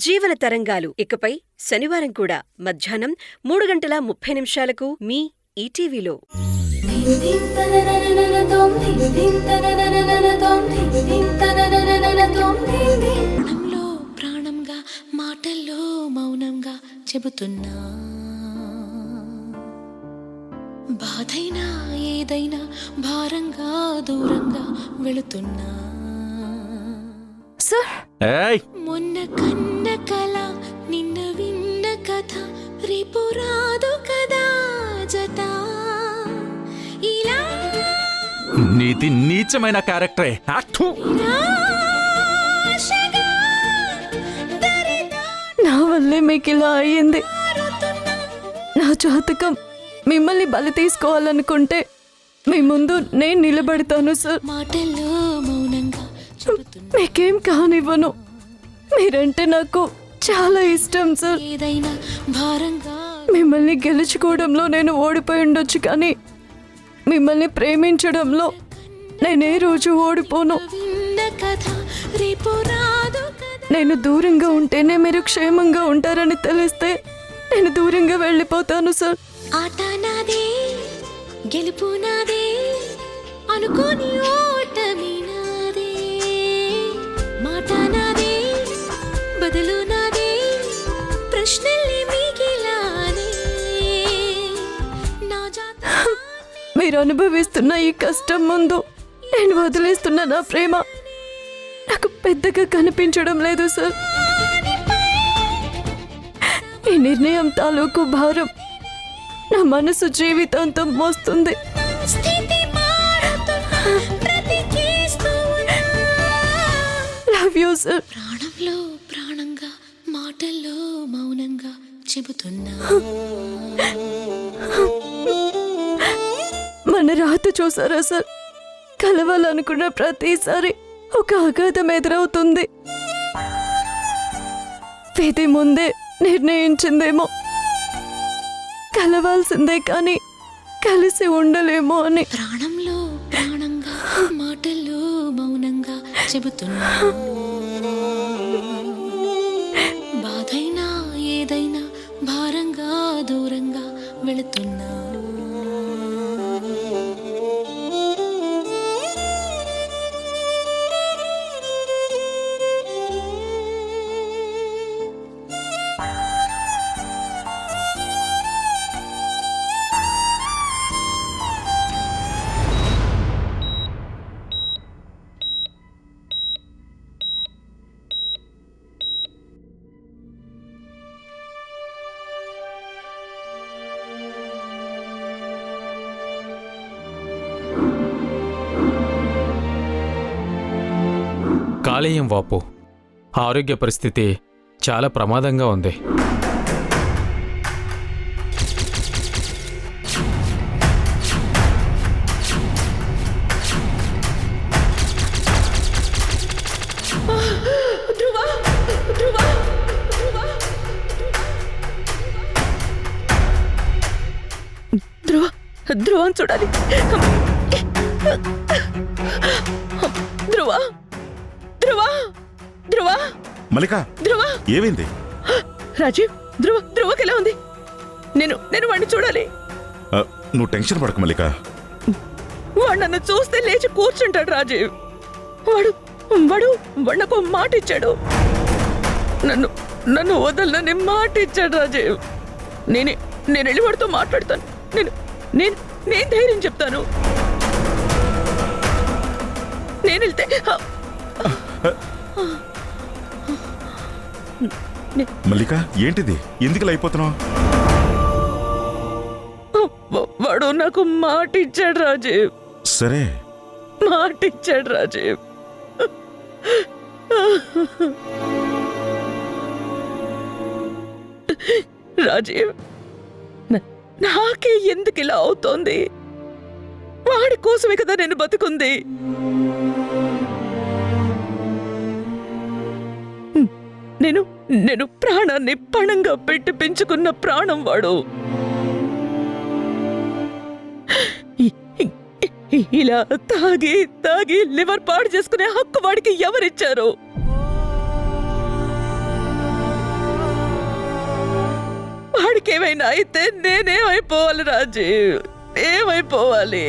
జీవన తరంగాలు ఇకపై శనివారం కూడా మధ్యాహ్నం 3:30 మీ ఈటీవీలో. ప్రాణంలో ప్రాణంగా మాటల్లో మౌనంగా చెబుతున్నా, బాధైనా ఏదైనా భారంగా దూరంగా వెళుతున్నా. మొన్న కన్న కల నిన్న విన్న కథ రేపు రాదు కదా జత. ఇలా నీది నీచమైన క్యారెక్టరే. నా వల్లే మీకు ఇలా అయ్యింది. నా జాతకం మిమ్మల్ని బలి తీసుకోవాలనుకుంటే మీ ముందు నేను నిలబడతాను సార్. మాటల్లో మౌనంగా మీకేం కానివ్వను. మీరంటే నాకు చాలా ఇష్టం సార్. ఏదైనా భారంగా మిమ్మల్ని గెలుచుకోవడంలో నేను ఓడిపోయి ఉండొచ్చు, కానీ మిమ్మల్ని ప్రేమించడంలో నేనే రోజు ఓడిపోను. విన్న కథ రేపు రాదు కదా. నేను దూరంగా ఉంటేనే మీరు క్షేమంగా ఉంటారని తెలిస్తే నేను దూరంగా వెళ్ళిపోతాను సార్. ఆట నాదే గెలుపు నాదే అనుకోని ఓటమి నాదే. మాట నాదే బదులు నాదే ప్రశ్నల్ని మిగిలానే. నా మీరు అనుభవిస్తున్న ఈ కష్టం ముందు నేను వదిలేస్తున్న నా ప్రేమ నాకు పెద్దగా కనిపించడం లేదు సార్. ఈ నిర్ణయం తాలూకు భారం నా మనసు జీవితాంతం మోస్తుంది. Love you sir. ప్రాణంలో ప్రాణంగా మాటల్లో మౌనంగా చెబుతున్నా. మన రాత చూసారా సార్? కలవాలనుకున్న ప్రతిసారి ఒక అగాధం ఎదురవుతుంది. విధి ముందే నిర్ణయించిందేమో కలవాల్సిందే కానీ కలిసి ఉండలేమో అని. ప్రాణంలో ప్రాణంగా మాటల్లో మౌనంగా చెబుతున్నా, బాధైనా ఏదైనా భారంగా దూరంగా వెళుతున్నా. కాలేయం వాపు. ఆరోగ్య పరిస్థితి చాలా ప్రమాదంగా ఉంది. ధ్రువం చూడాలి. ధ్రువ ధ్రువ ధ్రువ మల్లిక, ధ్రువ ఏమైంది? రాజీవ్, ధ్రువకి ఎలా ఉంది? నేను వాడిని చూడాలి. నువ్వు టెన్షన్ పడకు మల్లిక. వాడు నన్ను చూస్తే లేచి కూర్చుంటాడు రాజీవ్. వాడు వాడు నాకు మాట ఇచ్చాడు. నన్ను వదలని మాట ఇచ్చాడు రాజీవ్. నేను వెళ్ళి వాడితో మాట్లాడతాను. నేను ధైర్యం చెప్తాను. నేను వెళ్తే మల్లిక, ఏంటిది? ఎందుకు అయిపోతున్నావు? వాడు నాకు మాట ఇచ్చాడు రాజీవ్. సరే, మాట ఇచ్చాడు రాజీవ్. రాజీవ్, నాకే ఎందుకు ఇలా అవుతోంది? వాడి కోసమే కదా నేను బతుకుంది. నేను ప్రాణాన్ని పణంగా పెట్టి పెంచుకున్న ప్రాణం వాడు. ఇలా తాగి తాగి లివర్ పాడు చేసుకునే హక్కు వాడికి ఎవరిచ్చారు? వాడికి ఏమైనా అయితే నేనేమైపోవాలి రాజీవ్, ఏమైపోవాలి?